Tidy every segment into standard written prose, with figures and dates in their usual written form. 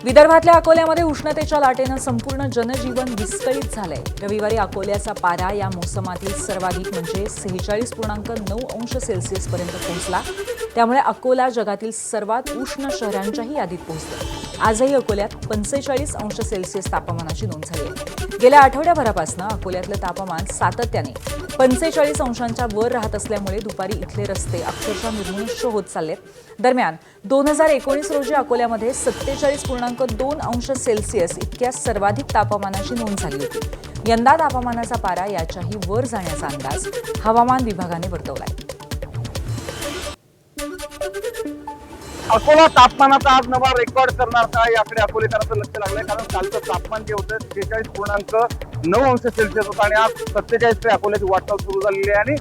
विदर्भातल्या अकोल्यामध्ये उष्णतेच्या लाटेनं संपूर्ण जनजीवन विस्कळीत झालंय। रविवारी अकोल्याचा पारा या मोसमातील सर्वाधिक म्हणजे 46.9 अंश सेल्सिअस पर्यंत पोहोचला। त्यामुळे अकोला जगातील सर्वात उष्ण शहरांच्याही यादीत पोहोचलं। आजही अकोल्यात 45 अंश सेल्सिअस तापमानाची नोंद झाली आहे। गेल्या आठवड्याभरापासून अकोल्यातलं तापमान सातत्याने 45 अंशांच्या वर राहत असल्यामुळे दुपारी इथले रस्ते अक्षरशः निर्मनुष्य होत चाललेत। दरम्यान 2019 रोजी अकोल्यामध्ये 47.2 अंश सेल्सिअस इतक्या सर्वाधिक तापमानाची नोंद झाली होती। यंदा तापमानाचा पारा याच्याही वर जाण्याचा अंदाज हवामान विभागाने वर्तवलाय। अकोला तापमानाचा आज नवा रेकॉर्ड करणार का याकडे अकोलेकरांचं लक्ष लागलंय। कारण कालचं तापमान जे होतं 46.9 अंश सेल्सिअस होतं आणि आज 47 ते अकोल्याची वाटचाल सुरू झालेली आहे आणि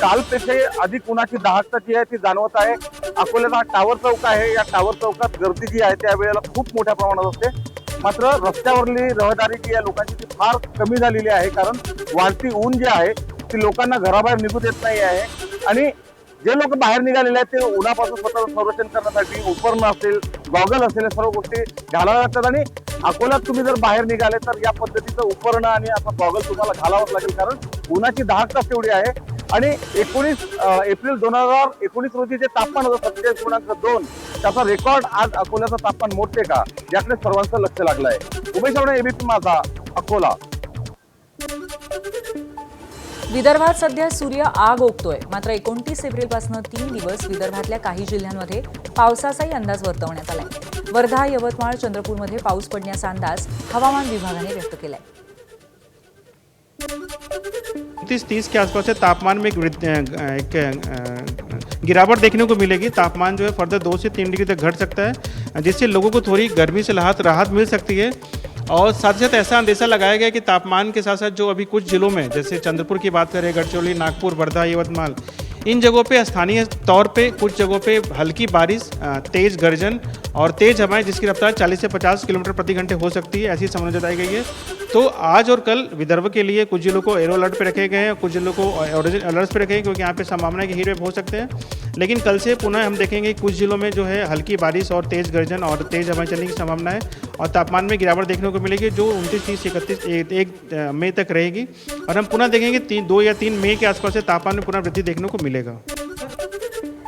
कालपेक्षाही अधिक उन्हाची दाहकता जी आहे ती जाणवत आहे। अकोल्याचा टावर चौक आहे, या टावर चौकात गर्दी जी आहे त्यावेळेला खूप मोठ्या प्रमाणात असते। मात्र रस्त्यावरली रहदारी जी आहे लोकांची ती फार कमी झालेली आहे, कारण वाढती ऊन जी आहे ती लोकांना घराबाहेर निघू देत नाही आहे आणि जे लोक बाहेर निघालेले आहेत ते उन्हापासून स्वतःचं संरक्षण करण्यासाठी उपकरण असेल, गॉगल असेल, या सर्व गोष्टी घालाव्या लागतात आणि अकोल्यात तुम्ही जर बाहेर निघाले तर या पद्धतीचं उपकरण आणि असा गॉगल तुम्हाला घालावंच लागेल, कारण उन्हाची दाहकता तेवढी आहे। आणि 19 एप्रिल 2019 रोजी जे तापमान होतं 47.2 त्याचा रेकॉर्ड आज अकोल्याचं तापमान मोडते का याकडे सर्वांचं लक्ष लागलं आहे। उमेश आवडे, एबीपी माझा, अकोला। विदर्भात सध्या सूर्य आग ओकतोय। मात्र 29 एप्रिलपासून 3 दिवस विदर्भातल्या काही जिल्ह्यांमध्ये पावसाचाही अंदाज वर्तवण्यात आलाय। वर्धा, यवतमाळ, चंद्रपूरमध्ये पाऊस पडण्याचा अंदाज हवामान विभागाने व्यक्त केलाय। 29-30 के आसपास से तापमान में एक गिरावट देखने को मिलेगी। तापमान जो है फर्दर 2 से 3 डिग्री तक घट सकता है, जिससे लोगों को थोड़ी गर्मी से राहत मिल सकती है। और साथ ही साथ ऐसा अंदेशा लगाया गया कि तापमान के साथ साथ जो अभी कुछ जिलों में, जैसे चंद्रपुर की बात करें, गढ़चिरौली, नागपुर, वर्धा, यवतमाल, इन जगहों पे स्थानीय तौर पे कुछ जगहों पे हल्की बारिश, तेज़ गर्जन और तेज़ हवाएं जिसकी रफ्तार 40 से 50 किलोमीटर प्रति घंटे हो सकती है, ऐसी संभावना जताई गई है। तो आज और कल विदर्भ के लिए कुछ जिलों को येलो अलर्ट पे रखे गए हैं, कुछ जिलों को ऑरेंज अलर्ट पे रखे हैं, क्योंकि यहाँ पे संभावना है कि हीट वेव हो सकते हैं। लेकिन कल से पुनः हम देखेंगे कुछ जिलों में जो है हल्की बारिश और तेज़ गर्जन और तेज़ हवाएं चलने की संभावना है और तापमान में गिरावट देखने को मिलेगी, जो 29, 30, 31, 1 मई तक रहेगी। और हम पुनः देखेंगे 2 या 3 मई के आसपास से तापमान में पुनः वृद्धि देखने को मिलेगा।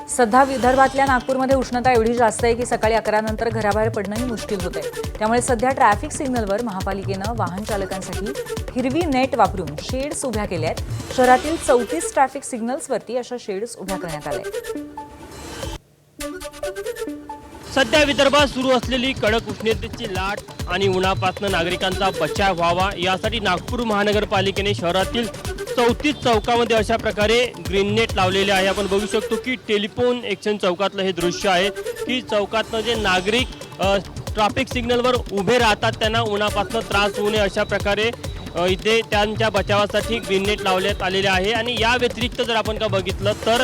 सध्या विदर्भातल्या नागपूरमध्ये उष्णता एवढी जास्त आहे की सकाळी 11 नंतर घराबाहेर पडणंही मुश्किल होतंय। त्यामुळे सध्या ट्रॅफिक सिग्नलवर महापालिकेनं वाहन चालकांसाठी हिरवी नेट वापरून शेड्स उभ्या केल्या आहेत। शहरातील 34 ट्रॅफिक सिग्नल्सवरती अशा शेड्स उभ्या करण्यात आल्या। सध्या विदर्भात सुरू असलेली कडक उष्णतेची लाट आणि उन्हापासून नागरिकांचा बचाव व्हावा यासाठी नागपूर महानगरपालिकेने शहरातील 34 चौकामध्ये अशा प्रकारे ग्रीन नेट लावलेले आहे। आपण बघू शकतो की टेलिफोन एक्सचेंज चौकातलं हे दृश्य आहे की चौकातनं जे नागरिक ट्रॅफिक सिग्नलवर उभे राहतात त्यांना उन्हापासून त्रास होऊ नये अशा प्रकारे इथे त्यांच्या बचावासाठी ग्रीन नेट लावण्यात आलेले आहे। आणि या व्यतिरिक्त जर आपण का बघितलं तर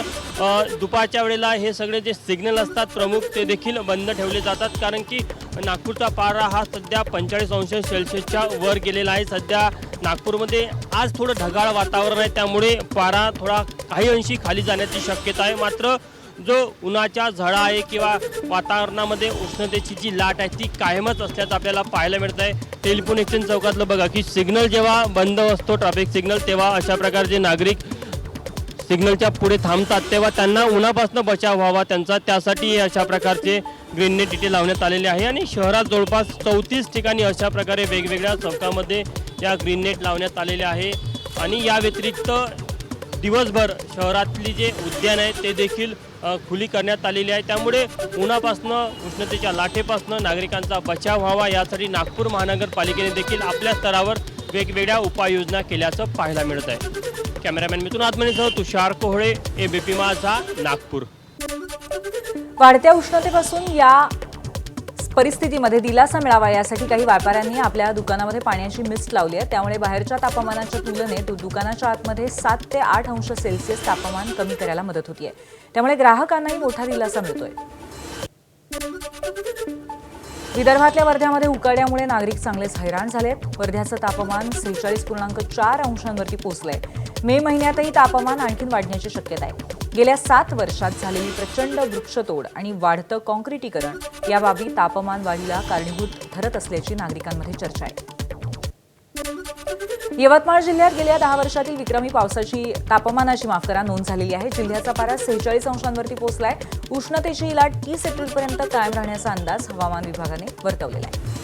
दुपारच्या वेळेला हे सगळे जे सिग्नल असतात प्रमुख ते देखील बंद ठेवले जातात, कारण की नागपूरचा पारा हा सध्या 45 अंश सेल्सिअसच्या वर गेलेला आहे। सध्या नागपूरमध्ये आज थोडं ढगाळ वातावरण आहे, त्यामुळे पारा थोडा काही अंशी खाली जाण्याची शक्यता आहे। मात्र जो उन्हाच्या झळा आहे किंवा वातावरणामध्ये उष्णतेची जी लाट आहे ती कायमच असल्याचं आपल्याला पाहायला मिळत आहे। टेलिफोन एक्सचेंज चौकातलं बघा की सिग्नल जेव्हा बंद असतो ट्रॅफिक सिग्नल, तेव्हा अशा प्रकारचे नागरिक सिग्नलच्या पुढे थांबतात, तेव्हा त्यांना उन्हापासून बचाव व्हावा त्यांचा, त्यासाठी अशा प्रकारचे ग्रीन नेट इथे लावण्यात आलेले आहे। आणि शहरात जवळपास 34 ठिकाणी अशा प्रकारे वेगवेगळ्या चौकामध्ये या ग्रीन नेट लावण्यात आलेले आहे। आणि या व्यतिरिक्त दिवसभर शहरातली जे उद्यान आहे ते देखील खुली करण्यात आलेली आहे। त्यामुळे उन्हापासून उष्णतेच्या लाटेपासून नागरिकांचा बचाव व्हावा यासाठी नागपूर महानगरपालिकेने देखील आपल्या स्तरावर वेगवेगळ्या उपाययोजना केल्याचं पाहायला मिळत आहे। कॅमेरामॅन मिथुन आत्मनेसह तुषार कोहळे, एबीपी माझा, नागपूर। वाढत्या उष्णतेपासून या परिस्थितीमध्ये दिलासा मिळावा यासाठी काही व्यापाऱ्यांनी आपल्या दुकानामध्ये पाण्याची मिस्ट लावली आहे। त्यामुळे बाहेरच्या तापमानाच्या तुलनेत दुकानाच्या आतमध्ये 7 ते 8 अंश सेल्सिअस तापमान कमी करायला मदत होतीये। त्यामुळे ग्राहकांनाही मोठा दिलासा मिळतोय। विदर्भातल्या वर्ध्यामध्ये उकाड्यामुळे नागरिक चांगलेच हैराण झालेत। वर्ध्याचं तापमान 46.4 अंशांवरती पोहोचलंय। मे महिन्यातही तापमान आणखी वाढण्याची शक्यता आहे। गेल्या 7 वर्षात झालेली प्रचंड वृक्षतोड आणि वाढतं काँक्रिटीकरण या बाबी तापमान वाढीला कारणीभूत ठरत असल्याची नागरिकांमध्ये चर्चा आहे. यवतमाळ जिल्ह्यात गेल्या 10 वर्षातील विक्रमी तापमानाची नोंद झालेली आहे. जिल्ह्याचा पारा 46 अंशांवरती पोहोचलाय. उष्णतेची लाट 30 एप्रिलपर्यंत कायम राहण्याचा अंदाज हवामान विभागाने वर्तवलेला आहे.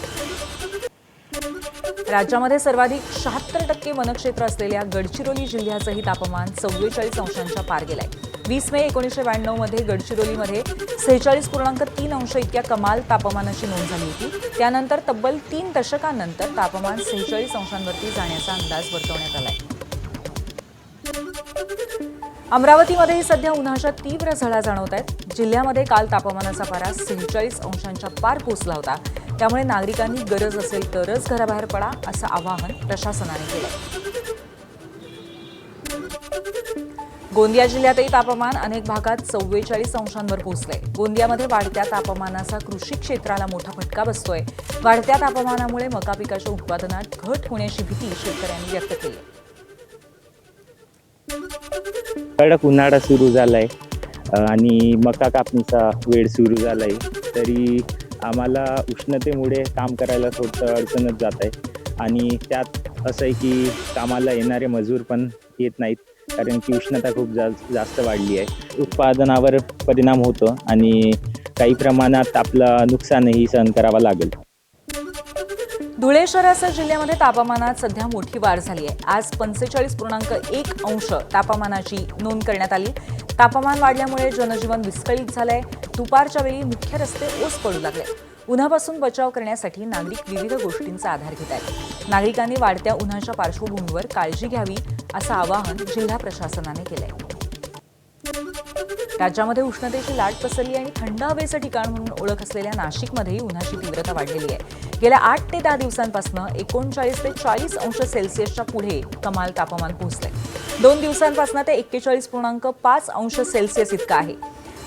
राज्यामध्ये सर्वाधिक 76% वनक्षेत्र असलेल्या गडचिरोली जिल्ह्याचंही तापमान 44 अंशांच्या पार गेलंय. 20 मे 1992 मध्ये गडचिरोलीमध्ये 46.3 अंश इतक्या कमाल तापमानाची नोंद झाली होती. त्यानंतर तब्बल 3 दशकांनंतर तापमान 46 अंशांवरती जाण्याचा अंदाज वर्तवण्यात आलाय. अमरावतीमध्येही सध्या उन्हाच्या तीव्र झळा जाणवत आहेत. जिल्ह्यामध्ये काल तापमानाचा पारा 46 अंशांच्या पार पोहोचला होता. त्यामुळे नागरिकांनी गरज असेल तरच घराबाहेर पडा असं आवाहन प्रशासनाने केलंय. गोंदिया जिल्ह्यातही तापमान अनेक भागात 44 अंशांवर पोहोचलंय. गोंदियामध्ये वाढत्या तापमानाचा कृषी क्षेत्राला मोठा फटका बसतोय. वाढत्या तापमानामुळे मका पिकाच्या उत्पादनात घट होण्याची भीती शेतकऱ्यांनी व्यक्त केली आहे. कडक उन्हाळा सुरू झालाय आणि मका कापणीचा वेळ सुरू झालाय. तरी आम्हाला उष्णतेमुळे काम करायला थोडंसं अडचणच जात आहे आणि त्यात असं आहे की कामाला येणारे मजूर पण येत नाहीत, कारण की उष्णता खूप जास्त वाढली आहे. उत्पादनावर परिणाम होतो आणि काही प्रमाणात आपलं नुकसानही सहन करावं लागेल. धुळे शहरासह जिल्ह्यामध्ये तापमानात सध्या मोठी वाढ झाली आहे. आज 45.1 अंश तापमानाची नोंद करण्यात आली. तापमान वाढल्यामुळे जनजीवन विस्कळीत झालंय. दुपारच्या वेळी मुख्य रस्ते ओस पडू लागले. उन्हापासून बचाव करण्यासाठी नागरिक विविध गोष्टींचा आधार घेत आहेत. नागरिकांनी वाढत्या उन्हाच्या पार्श्वभूमीवर काळजी घ्यावी असं आवाहन जिल्हा प्रशासनाने केलंय. राज्यामध्ये उष्णतेची लाट पसरली आणि थंड हवेचं ठिकाण म्हणून ओळख असलेल्या नाशिकमध्येही उन्हाची तीव्रता वाढलेली आहे. गेल्या 8 ते 10 दिवसांपासून 39 ते 40 अंश सेल्सिअसच्या पुढे कमाल तापमान पोहोचलंय. 2 दिवसांपासून ते 41.5 अंश सेल्सिअस इतकं आहे.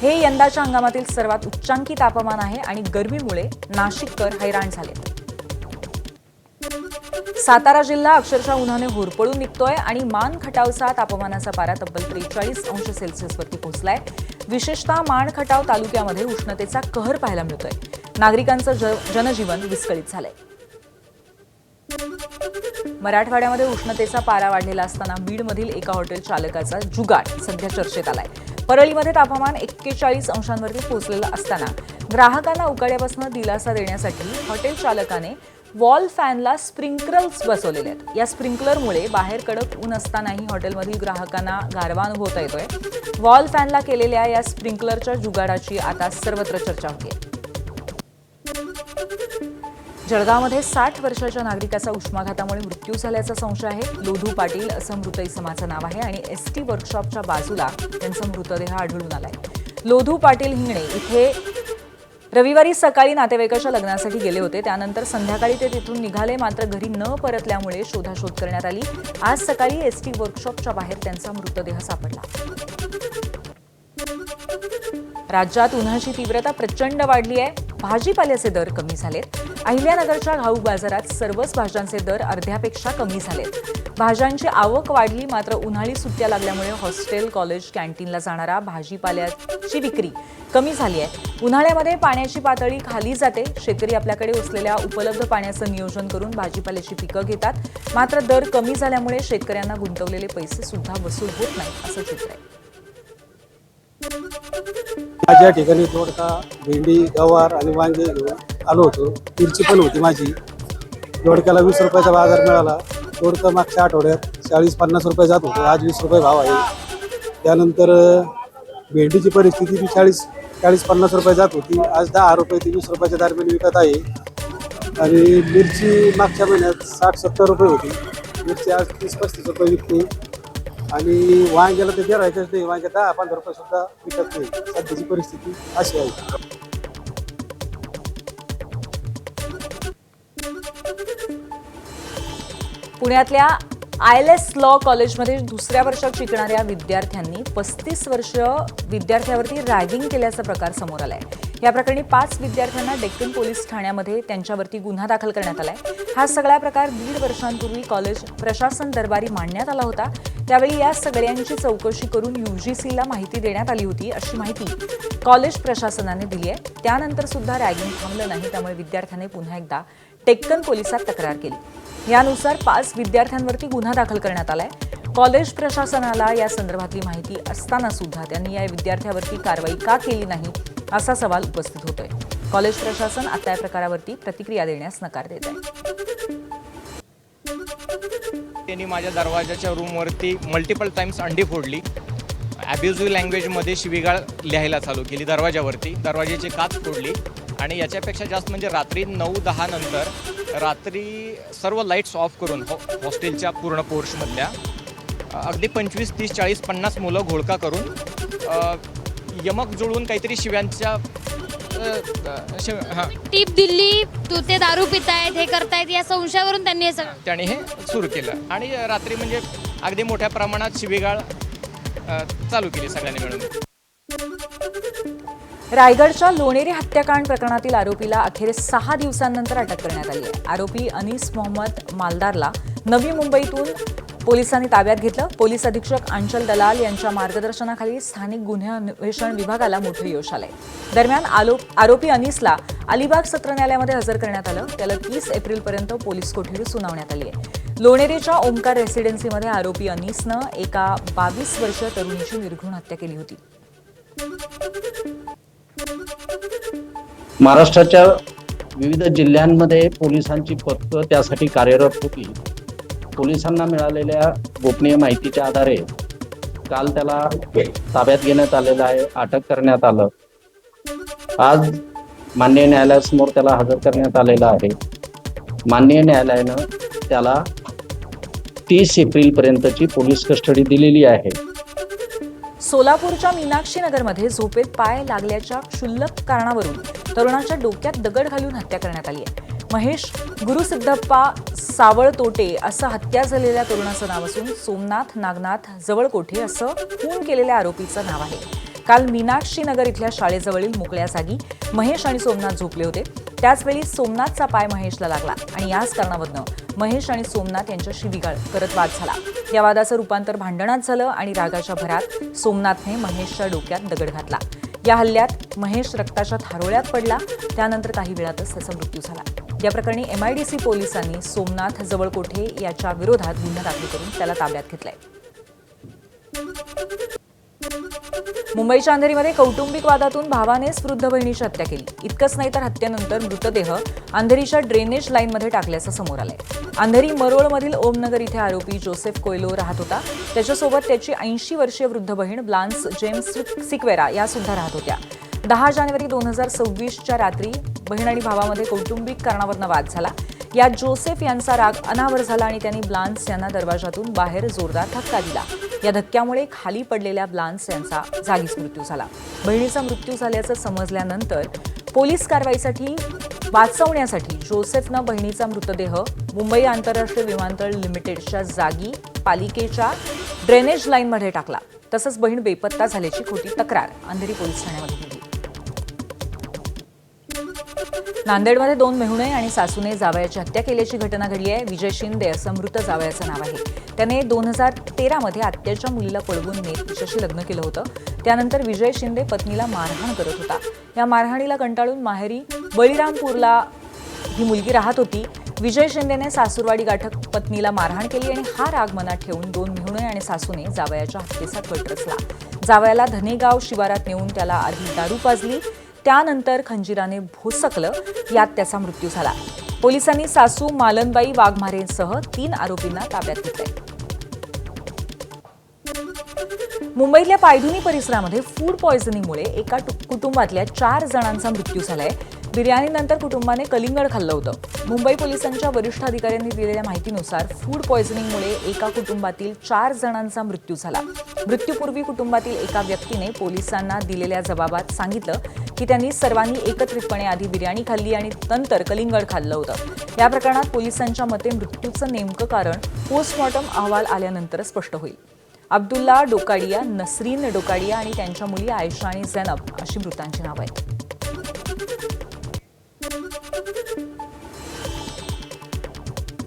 हे यंदाच्या हंगामातील सर्वात उच्चांकी तापमान आहे आणि गरमीमुळे नाशिककर हैराण झाले. सातारा जिल्हा अक्षरशः उन्हाने होरपळून निघतोय आणि मान खटावचा तापमानाचा पारा तब्बल 43 अंश सेल्सिअसवरती पोहोचलाय. विशेषतः मान खटाव तालुक्यामध्ये उष्णतेचा कहर पाहायला मिळतोय. नागरिकांचं जनजीवन विस्कळीत झालंय. मराठवाड्यामध्ये उष्णतेचा पारा वाढलेला असताना बीडमधील एका हॉटेल चालकाचा जुगाड सध्या चर्चेत आलाय. परळीमध्ये तापमान 41 अंशांवरती पोहोचलेलं असताना ग्राहकांना उकाड्यापासून दिलासा देण्यासाठी हॉटेल चालकाने वॉल फॅनला स्प्रिंकलर्स बसवलेले आहेत. या स्प्रिंकलरमुळे बाहेर कडक ऊन असतानाही हॉटेलमधील ग्राहकांना गारवा अनुभवता येतोय. वॉल फॅनला केलेल्या या स्प्रिंकलरच्या जुगाडाची आता सर्वत्र चर्चा होते. जळगावमध्ये 60 वर्षाच्या नागरिकाचा उष्माघातामुळे मृत्यू झाल्याचा संशय आहे. लोधू पाटील असं मृत इसमाचं नाव आहे आणि एसटी वर्कशॉपच्या बाजूला त्यांचा मृतदेह आढळून आलाय. लोधू पाटील हिंगणे इथे रविवारी सकाळी नातेवाईकाच्या लग्नासाठी गेले होते. त्यानंतर संध्याकाळी ते तिथून निघाले, मात्र घरी न परतल्यामुळे शोधाशोध करण्यात आली. आज सकाळी एसटी वर्कशॉपच्या बाहेर त्यांचा मृतदेह सापडला. राज्यात उन्हाची तीव्रता प्रचंड वाढली आहे. भाजीपाल्याचे दर कमी झालेत. अहिल्यानगरच्या घाऊक बाजारात सर्वच भाज्यांचे दर अर्ध्यापेक्षा कमी झालेत. भाज्यांची आवक वाढली, मात्र उन्हाळी सुट्ट्या लागल्यामुळे हॉस्टेल, कॉलेज, कॅन्टीनला जाणारा भाजीपाल्याची विक्री कमी झाली आहे. उन्हाळ्यामध्ये पाण्याची पातळी खाली जाते. शेतकरी आपल्याकडे असलेल्या उपलब्ध पाण्याचं नियोजन करून भाजीपाल्याची पिकं घेतात, मात्र दर कमी झाल्यामुळे शेतकऱ्यांना गुंतवलेले पैसे सुद्धा वसूल होत नाहीत असं चित्र आहे. माझ्या ठिकाणी दोडका, भेंडी, गवार आणि वांगे घेऊन आलो होतो. मिरची पण होती माझी. दोडक्याला 20 रुपयाचा बाजार मिळाला. दोडका मागच्या आठवड्यात 40-50 रुपये जात होते, आज 20 रुपये भाव आहे. त्यानंतर भेंडीची परिस्थिती 40-50 रुपये जात होती, आज 10 रुपये ते 20 रुपयाच्या दरम्यान विकत आहे. आणि मिरची मागच्या महिन्यात 60-70 रुपये होती, मिरची आज 30-35 रुपये विकते. आणि वांग्याला ते गिरायकच नाही, वांग्या 10-15 रुपये सुद्धा विकत नाही. सध्याची परिस्थिती अशी आहे. पुण्यातल्या ILS लॉ कॉलेजमध्ये 2ऱ्या वर्षात शिकणाऱ्या विद्यार्थ्यांनी 35 वर्ष विद्यार्थ्यावरती रॅगिंग केल्याचा प्रकार समोर आलाय. या प्रकरणी 5 विद्यार्थ्यांना डेक्कन पोलीस ठाण्यामध्ये त्यांच्यावरती गुन्हा दाखल करण्यात आलाय. हा सगळा प्रकार 1.5 वर्षांपूर्वी कॉलेज प्रशासन दरबारी मांडण्यात आला होता. त्यावेळी या सगळ्यांची चौकशी करून UGCला माहिती देण्यात आली होती, अशी माहिती कॉलेज प्रशासनाने दिली आहे. त्यानंतर सुद्धा रॅगिंग थांबलं नाही, त्यामुळे विद्यार्थ्याने पुन्हा एकदा टेक्कन पोलिसात तक्रार केली. यानुसार 5 विद्यार्थ्यांवरती गुन्हा दाखल करण्यात आलाय. कॉलेज प्रशासनाला या संदर्भातली माहिती असताना सुद्धा त्यांनी या विद्यार्थ्यावरती कारवाई का केली नाही, असा सवाल उपस्थित होतोय. कॉलेज प्रशासन आता या प्रकारावरती प्रतिक्रिया देण्यास नकार देत आहे. त्यांनी माझ्या दरवाजाच्या रूमवरती मल्टिपल टाइम्स अंडी फोडली. ॲब्युझिव्ह लँग्वेजमध्ये शिवीगाळ लिहायला चालू केली. दरवाजाची काच फोडली. आणि याच्यापेक्षा जास्त म्हणजे रात्री 9-10 नंतर रात्री सर्व लाईट्स ऑफ करून हॉस्टेलच्या पूर्ण पोर्शमधल्या अगदी 25, 30, 40, 50 मुलं घोळका करून यमक जुळून काहीतरी शिव्यांच्या टीप दिली, तू ते दारू पितायत, हे करतायत, या संशयावरून त्यांनी हे सुरू केलं. आणि रात्री म्हणजे अगदी मोठ्या प्रमाणात शिवीगाळ चालू केली सगळ्यांनी मिळून. रायगडच्या लोणेरे हत्याकांड प्रकरणातील आरोपीला अखेर 6 दिवसांनंतर अटक करण्यात आली आहे. आरोपी अनीस मोहम्मद मालदारला नवी मुंबईतून पोलिसांनी ताब्यात घेतलं. पोलीस अधीक्षक अंचल दलाल यांच्या मार्गदर्शनाखाली स्थानिक गुन्हे अन्वेषण विभागाला मोठं यश आलंय. दरम्यान आरोपी अनीसला अलिबाग सत्र न्यायालयामध्ये हजर करण्यात आलं. त्याला 30 एप्रिलपर्यंत पोलीस कोठडी सुनावण्यात आली आहे. लोणेरेच्या ओमकार रेसिडेन्सीमध्ये आरोपी अनीसनं एका 22 वर्षीय तरुणीची निर्घृण हत्या केली होती. महाराष्ट्राच्या विविध जिल्ह्यांमध्ये पोलिसांची पथकं त्यासाठी कार्यरत होती. पोलिसांना मिळालेल्या गोपनीय माहितीच्या आधारे काल त्याला ताब्यात घेण्यात आलेलं आहे, अटक करण्यात आलं. आज माननीय न्यायालयासमोर त्याला हजर करण्यात आलेलं आहे. माननीय न्यायालयानं त्याला 30 एप्रिलपर्यंतची पोलीस कस्टडी दिलेली आहे. सोलापूरच्या मीनाक्षी नगरमध्ये झोपेत पाय लागल्याच्या क्षुल्लक कारणावरून तरुणाच्या डोक्यात दगड घालून हत्या करण्यात आली आहे. महेश गुरुसिद्धप्पा सावळतोटे असं हत्या झालेल्या तरुणाचं नाव असून सोमनाथ नागनाथ जवळकोठे असं खून केलेल्या आरोपीचं नाव आहे. काल मीनाक्षी नगर इथल्या शाळेजवळील मोकळ्या जागी महेश आणि सोमनाथ झोपले होते. त्याचवेळी सोमनाथचा पाय महेशला लागला आणि याच कारणावरून महेश आणि सोमनाथ यांच्या शिवीगाळ करत वाद झाला. या वादाचं रूपांतर भांडणात झालं आणि रागाच्या भरात सोमनाथने महेशच्या डोक्यात दगड घातला. या हल्ल्यात महेश रक्ताच्या थारोळ्यात पडला. त्यानंतर काही वेळातच त्याचा मृत्यू झाला. या प्रकरणी MIDC पोलिसांनी सोमनाथ जवळकोठे याच्या विरोधात गुन्हा दाखल करून त्याला ताब्यात घेतलाय. मुंबईच्या अंधेरीमध्ये कौटुंबिक वादातून भावानेच वृद्ध बहिणीची हत्या केली. इतकंच नाही तर हत्येनंतर मृतदेह अंधेरीच्या ड्रेनेज लाईनमध्ये टाकल्याचं समोर आलंय. अंधेरी मरोळमधील ओमनगर इथे आरोपी जोसेफ कोयलो राहत होता. त्याच्यासोबत त्याची 80 वर्षीय वृद्ध बहीण ब्लान्स जेम्स सिक्वेरा या सुद्धा राहत होत्या. 10 जानेवारी 2026च्या रात्री बहीण आणि भावामध्ये कौटुंबिक कारणावरून वाद झाला. यात जोसेफ यांचा राग अनावर झाला आणि त्यांनी ब्लान्स यांना दरवाजातून बाहेर जोरदार धक्का दिला. या धक्क्यामुळे खाली पडलेल्या ब्लान्स यांचा जागीच मृत्यू झाला. बहिणीचा मृत्यू झाल्याचं समजल्यानंतर पोलीस कारवाईसाठी वाचवण्यासाठी जोसेफनं बहिणीचा मृतदेह मुंबई आंतरराष्ट्रीय विमानतळ लिमिटेडच्या जागी पालिकेच्या ड्रेनेज लाईनमध्ये टाकला. तसंच बहीण बेपत्ता झाल्याची खोटी तक्रार अंधेरी पोलीस ठाण्यामध्ये दिली. नांदेडमध्ये 2 मेहुणे आणि सासूने जावयाची हत्या केल्याची घटना घडली आहे. विजय शिंदे असं मृत जावयाचं नाव आहे. त्याने 2013मध्ये आत्याच्या मुलीला पळवून नेत तिच्याशी लग्न केलं होतं. त्यानंतर विजय शिंदे पत्नीला मारहाण करत होता. या मारहाणीला कंटाळून माहेरी बळीरामपूरला ही मुलगी राहत होती. विजय शिंदेने सासूरवाडी गाठक पत्नीला मारहाण केली आणि हा राग मनात ठेवून 2 मेहुणे आणि सासूने जावयाच्या हत्येचा कट रचला. जावयाला धनेगाव शिवारात नेऊन त्याला आधी दारू पाजली. त्यानंतर खंजिराने भोसकलं. यात त्याचा मृत्यू झाला. पोलिसांनी सासू मालनबाई वाघमारेंसह 3 आरोपींना ताब्यात घेतलंय. मुंबईतल्या पायधुनी परिसरामध्ये फूड पॉयझनिंगमुळे एका कुटुंबातल्या 4 जणांचा मृत्यू झालाय. बिर्याणीनंतर कुटुंबाने कलिंगड खाल्लं होतं. मुंबई पोलिसांच्या वरिष्ठ अधिकाऱ्यांनी दिलेल्या माहितीनुसार फूड पॉयझनिंगमुळे एका कुटुंबातील 4 जणांचा मृत्यू झाला. मृत्यूपूर्वी कुटुंबातील एका व्यक्तीने पोलिसांना दिलेल्या जबाबात सांगितलं की त्यांनी सर्वांनी एकत्रितपणे आधी बिर्याणी खाल्ली आणि नंतर कलिंगड खाल्लं होतं. या प्रकरणात पोलिसांच्या मते मृत्यूचं नेमकं कारण पोस्टमॉर्टम अहवाल आल्यानंतर स्पष्ट होईल. अब्दुल्ला डोकाडिया, नसरीन डोकाडिया आणि त्यांच्या मुली आयशा आणि झैनब अशी मृतांची नावं आहेत.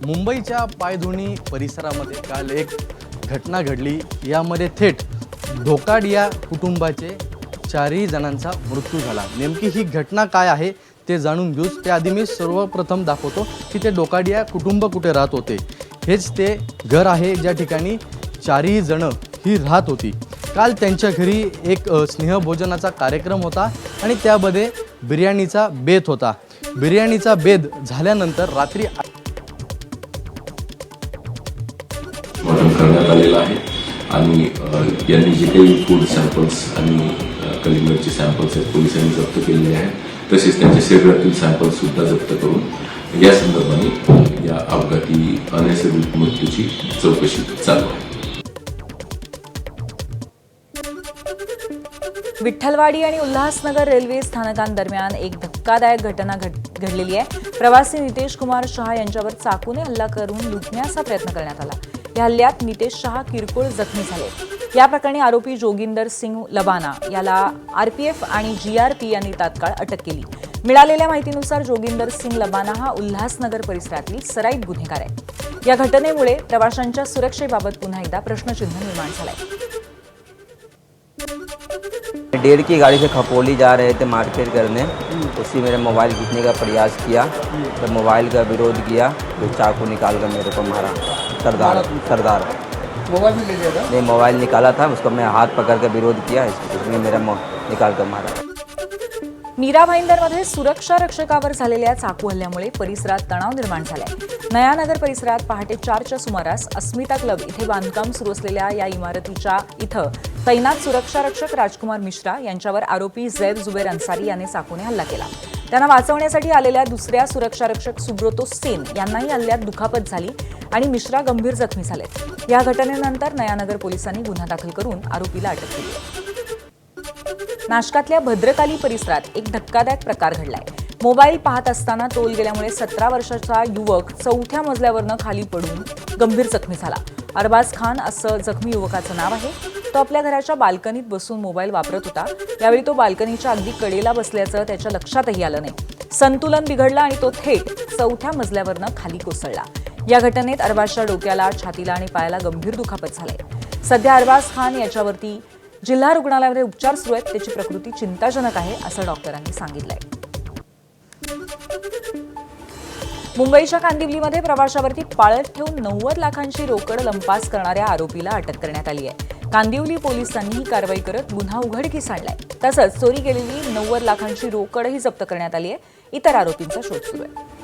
मुंबईच्या पायधुणी परिसरामध्ये काल एक घटना घडली यामध्ये थेट धोकाडिया कुटुंबाचे 4ही जणांचा मृत्यू झाला. नेमकी ही घटना काय आहे ते जाणून घेऊच त्याआधी मी सर्वप्रथम दाखवतो की ते डोकाडिया कुटुंब कुठे राहत होते. हेच ते घर आहे ज्या ठिकाणी 4ही जणं ही राहत होती. काल त्यांच्या घरी एक स्नेहभोजनाचा कार्यक्रम होता आणि त्यामध्ये बिर्याणीचा बेत होता. बिर्याणीचा बेत झाल्यानंतर रात्री करण्यात आलेला आहे आणि यांनी जे काही फूड सॅम्पल्स आणि कलिंगडचे सॅम्पल्स आहेत पोलिसांनी जप्त केलेले आहेत तसेच त्यांच्या शरीरातील सॅम्पल्स सुद्धा जप्त करून या संदर्भाने या अपघाती अनैसर्गिक मृत्यूची चौकशी चालू आहे. विठ्ठलवाडी आणि उल्हासनगर रेल्वे स्थानकांदरम्यान एक धक्कादायक घटना घडलेली आहे. प्रवासी नितेश कुमार शहा यांच्यावर चाकूने हल्ला करून लुटण्याचा प्रयत्न करण्यात आला. या हल्ल्यात नितेश शहा किरकोळ जखमी झाले. या प्रकरणी आरोपी जोगिंदर सिंग लबाना याला आरपीएफ आणि जीआरपी यांनी तात्काळ अटक केली. मिळालेल्या माहितीनुसार जोगिंदर सिंग लबाना हा उल्हासनगर परिसरातील सराईत गुन्हेगार आहे. या घटनेमुळे प्रवाशांच्या सुरक्षेबाबत पुन्हा एकदा प्रश्नचिन्ह निर्माण झालंय. 1.5 की गाड़ी से खपोली जा रहे थे मार्केट करने, उसी मेरा मोबाइल खींचने का प्रयास किया तो मोबाइल का विरोध किया तो चाकू निकाल कर मेरे को मारा. सरदार मोबाइल भी ले लिया था? नहीं, मोबाइल निकाला था, उसको मैं हाथ पकड़ कर विरोध किया, इसमें मेरा निकाल कर मारा. मीरा भाईंदरमध्ये सुरक्षा रक्षकावर झालेल्या चाकू हल्ल्यामुळे परिसरात तणाव निर्माण झालाय. नयानगर परिसरात पहाटे 4च्या सुमारास अस्मिता क्लब इथे बांधकाम सुरू असलेल्या या इमारतीच्या इथं तैनात सुरक्षा रक्षक राजकुमार मिश्रा यांच्यावर आरोपी झैद जुबेर अन्सारी याने चाकूने हल्ला केला. त्यांना वाचवण्यासाठी आलेल्या दुसऱ्या सुरक्षा रक्षक सुब्रतो सेन यांनाही हल्ल्यात दुखापत झाली आणि मिश्रा गंभीर जखमी झाले. या घटनेनंतर नयानगर पोलिसांनी गुन्हा दाखल करून आरोपीला अटक केली. नाशकातल्या भद्रकाली परिसरात एक धक्कादायक प्रकार घडलाय. मोबाईल पाहत असताना तोल गेल्यामुळे 17 वर्षाचा युवक 4थ्या मजल्यावरनं खाली पडून गंभीर जखमी झाला. अरबाज खान असं जखमी युवकाचं नाव आहे. तो आपल्या घराच्या बाल्कनीत बसून मोबाईल वापरत होता. यावेळी तो बाल्कनीच्या अगदी कडेला बसल्याचं त्याच्या लक्षातही आलं नाही. संतुलन बिघडलं आणि तो थेट 4थ्या मजल्यावरनं खाली कोसळला. या घटनेत अरबाजच्या डोक्याला, छातीला आणि पायाला गंभीर दुखापत झाली. सध्या अरबाज खान याच्यावरती जिल्हा रुग्णालयामध्ये उपचार सुरू आहेत. त्याची प्रकृती चिंताजनक आहे असं डॉक्टरांनी सांगितलंय. मुंबईच्या कांदिवलीमध्ये प्रवाशावरती पाळत ठेवून 90 लाखांची रोकड लंपास करणाऱ्या आरोपीला अटक करण्यात आली आहे. कांदिवली पोलिसांनी ही कारवाई करत गुन्हा उघडकीस आणलाय. तसंच चोरी केलेली 90 लाखांची रोकडही जप्त करण्यात आली आहे. इतर आरोपींचा शोध सुरू आहे.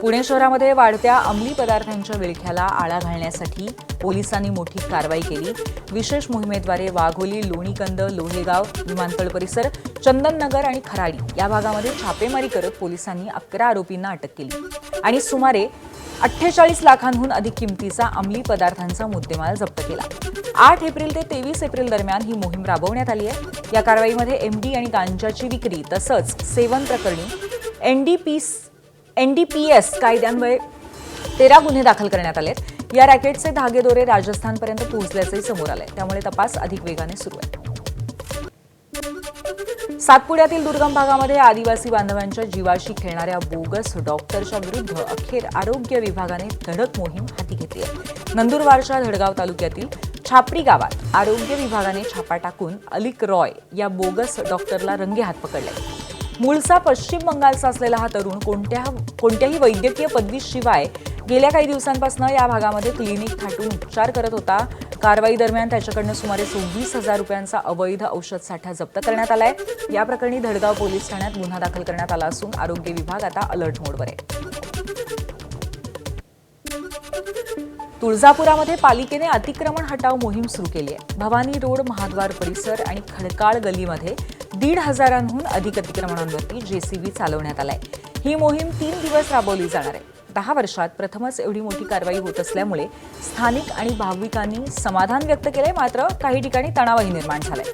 पुणे शहरामध्ये वाढत्या अंमली पदार्थांच्या विळख्याला आळा घालण्यासाठी पोलिसांनी मोठी कारवाई केली. विशेष मोहिमेद्वारे वाघोली, लोणीकंद, लोहेगाव, विमानतळ परिसर, चंदननगर आणि खराडी या भागामध्ये छापेमारी करत पोलिसांनी 11 आरोपींना अटक केली आणि सुमारे 48 लाखांहून अधिक किमतीचा अंमली पदार्थांचा मुद्देमाल जप्त केला. 8 एप्रिल ते 23 एप्रिल दरम्यान ही मोहीम राबवण्यात आली आहे. या कारवाईमध्ये एमडी आणि गांजाची विक्री तसंच सेवन प्रकरणी एनडीपीएस कायद्यान्वये 13 गुन्हे दाखल करण्यात आलेत. या रॅकेटचे धागेदोरे राजस्थानपर्यंत पोहोचल्याचंही समोर आलंय. त्यामुळे तपास अधिक वेगाने सुरू आहे. सातपुड्यातील दुर्गम भागामध्ये आदिवासी बांधवांच्या जीवाशी खेळणाऱ्या बोगस डॉक्टरच्या विरुद्ध अखेर आरोग्य विभागाने धडक मोहीम हाती घेतली आहे. नंदुरबारच्या धडगाव तालुक्यातील छापरी गावात आरोग्य विभागाने छापा टाकून अलिक रॉय या बोगस डॉक्टरला रंगेहात पकडले. मूळचा पश्चिम बंगालचा असलेला हा तरुण कोणत्याही वैद्यकीय पदवीशिवाय गेल्या काही दिवसांपासून या भागामध्ये क्लिनिक थाटून उपचार करत होता. कारवाई दरम्यान त्याच्याकडनं सुमारे 26,000 रुपयांचा अवैध औषध साठा जप्त करण्यात आलाय. या प्रकरणी धडगाव पोलीस ठाण्यात गुन्हा दाखल करण्यात आला असून आरोग्य विभाग आता अलर्ट मोडवर आहे. तुळजापुरामध्ये पालिकेने अतिक्रमण हटाव मोहीम सुरू केली आहे. भवानी रोड, महाद्वार परिसर आणि खडकाळ गल्लीमध्ये 1,500हून अधिक अतिक्रमणांवरती जेसीबी चालवण्यात आलाय. ही मोहीम 3 दिवस राबवली जाणार आहे. 10 वर्षात प्रथमच एवढी मोठी कारवाई होत असल्यामुळे स्थानिक आणि भाविकांनी समाधान व्यक्त केलंय. मात्र काही ठिकाणी तणावही निर्माण झालाय.